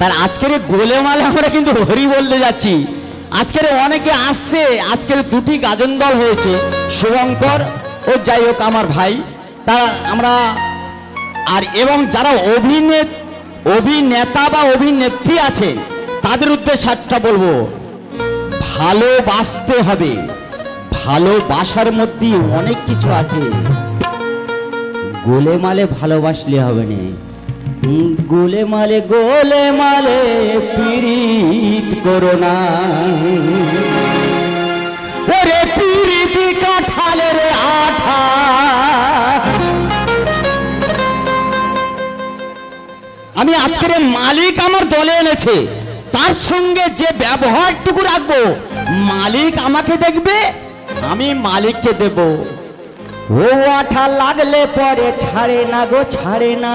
তার আজকের গোলেমালে আমরা কিন্তু হরি বলতে যাচ্ছি। আজকের অনেকে আসছে, আজকের দুটি গাজন দল হয়েছে, শুভঙ্কর ও যাই হোক আমার ভাই, তারা আমরা আর এবং যারা অভিনেতা বা অভিনেত্রী আছেন তাদের উদ্দেশ্যে একটা বলবো, ভালোবাসতে হবে। ভালোবাসার মধ্যে অনেক কিছু আছে, গোলেমালে ভালোবাসলে হবে না। গোলেমালে গোলেমালে পীড়িত করো না, ওরে পীড়িতি কাঁঠালের আঠা। আমি আজকের মালিক আমার দলে এনেছে, তার সঙ্গে যে ব্যবহারটুকু রাখবো, মালিক আমাকে দেখবে, আমি মালিককে দেব। ও আঠা লাগলে পরে ছাড়ে না গো, ছাড়ে না।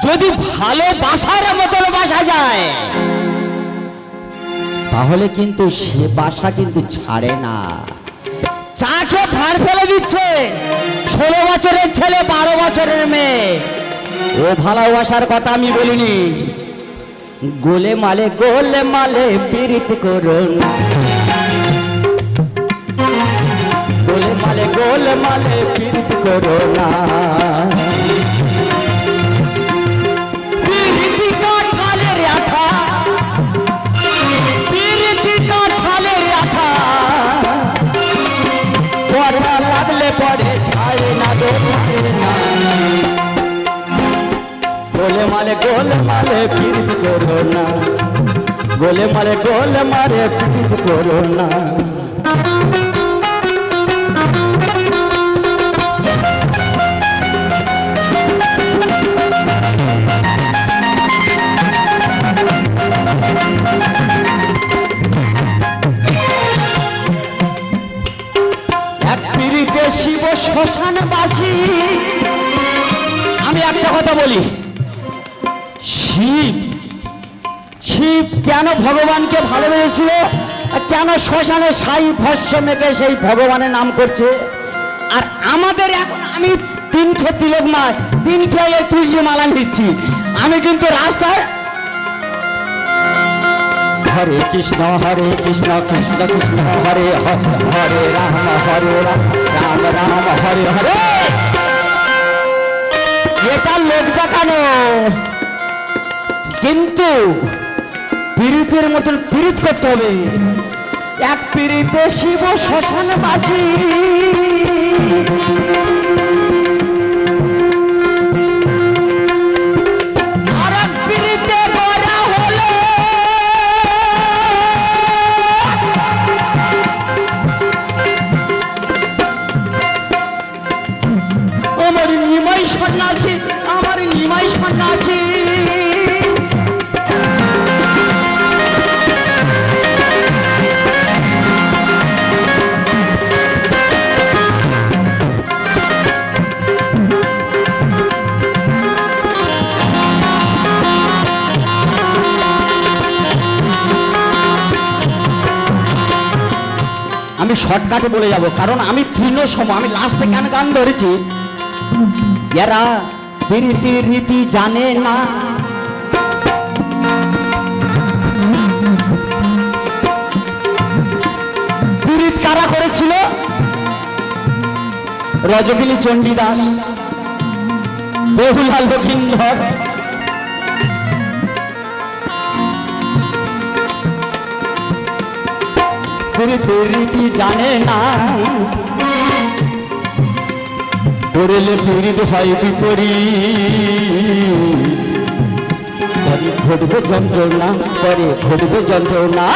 যদি ভালোবাসার মতন বাসা যায় তাহলে কিন্তু সে বাসা কিন্তু ছাড়ে না। চা খেয়ে ভাঁড় ফেলে দিচ্ছে 16 বছরের ছেলে, 12 বছরের মেয়ে, ও ভালোবাসার কথা আমি বলিনি। গোলেমালে গোলেমালে পীড়িত করো না, গোলেমালে গোলেমালে পীড়িত করো না। পীড়িতি কাঁঠালের আঠা, পীড়িতি কাঁঠালের আঠা, পড়া লাগলে পরে ছাড়ে না গো, ছাড়ে না। গোলেমালে গোলেমালে পীড়িত করো না, গোলেমালে গোলেমালে পীড়িত করো না। এক পীড়িতে শিব শ্মশানবাসী। আমি একটা কথা বলি, শিব কেন ভগবানকে ভালোবেসেছিল, কেন শ্মশানে সাই ভস্য মেখে সেই ভগবানের নাম করছে? আর আমাদের এখন আমি 3 তিলক মা 3 খেয়ে তুলসী মালা নিচ্ছি, আমি কিন্তু রাস্তায় হরে কৃষ্ণ কৃষ্ণ কৃষ্ণ হরে হরে রাম, হরে রাম রাম রাম হরে হরে। এটা লোক দেখানো, কিন্তু পীড়িতের মতন পীড়িত করতে হবে। এক পীড়িতে শিব শ্মশানবাসী, আর এক পীড়িতে বড়া হলো আমার নিমাই সন্ন্যাসী, আমার নিমাই সন্ন্যাসী। আমি শর্টকাটে বলে যাব, কারণ আমি তৃণ সম, আমি লাস্টে কেন গান ধরেছি, এরা পীড়িতির রীতি জানে না। পীড়িত কারা করেছিল? রজকিনী চণ্ডীদাস, বেহুলা লক্ষিন্দর, পীড়িতের রীতি জানে না, করলে পীড়িত হয় বিপরীত, পরে ঘটবে যন্ত্রণা, পরে ঘটবে যন্ত্রণা।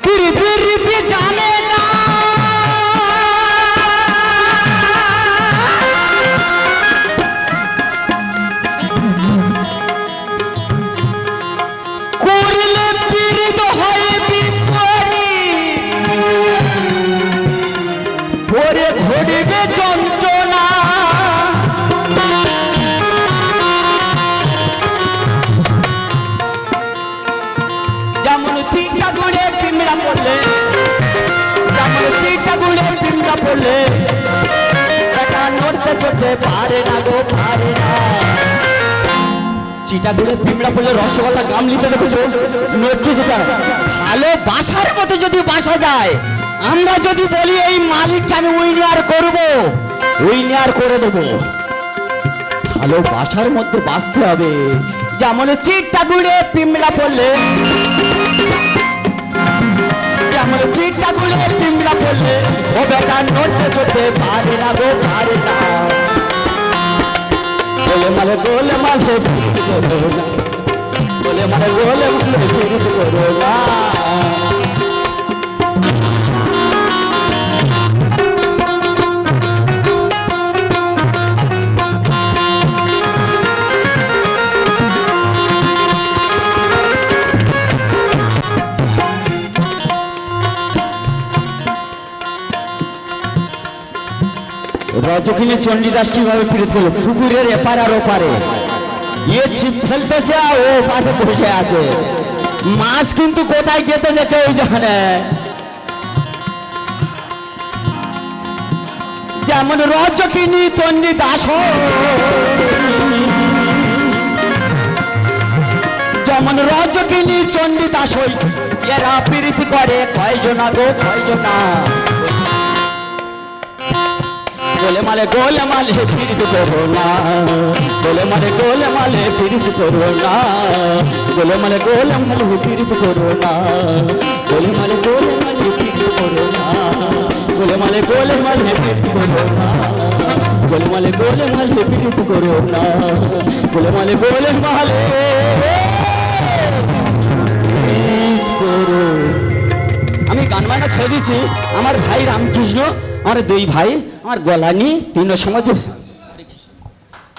পীড়িতের রীতি জানে না, ঘটবে যন্ত্রণা। যেমন চিন্তা করে পিমড়া পড়লে চড়তে পারে না গো পারে না। চিটাগুড়ে পিমড়া পড়লে রসগোল্লা গামলিতে দেখেছো নড়ছে সেটা। ভালোবাসার মতো যদি বাসা যায়, আমরা যদি বলি এই মালিককে আমি উইনিয়ার করবো, উইনিয়ার করে দেবো। ভালোবাসার মধ্যে বাঁচতে হবে। যেমন চিটাগুড়ে পিমড়া পড়লে, যেমন চিটাগুড়ে পিমড়া পড়লে ও বেটা নড়তে চড়তে পারে না গো পারে না। গোলমালে গোলমালে ফিরিত করো না, গোলমালে গোলমালে ফিরিত করো না। রজকিনী চণ্ডীদাস কিভাবে ফিরত করলো? পুকুরের এপার আর ওপারে ইয়ে ছিপ ফেলতে যায়, ও পাশে বসে আছে। মাছ কিন্তু কোথায় গেতেছে কেউ জানে। যেমন রজকিনী চণ্ডীদাস, যেমন রজকিনী চণ্ডীদাস, এরা প্রীতি করে কয়জনা গো কয়জনা। গোলমালে গোলমালে ফিরিত করো না, গোলমালে গোলমালে ফিরিত করো না, গোলমালে গোলমালে ফিরিত করো না, গোলমালে গোলমালে ফিরিত করো না, গোলমালে গোলমালে ফিরিত করো না, গোলমালে গোলমালে ফিরিত করো না, গোলমালে গোলমালে ফিরিত করো। আমি গান বাজনা ছেড়ে দিচ্ছি। আমার ভাই রামকৃষ্ণ, আমার দুই ভাই, আমার গলা নিয়ে তিন সমাজ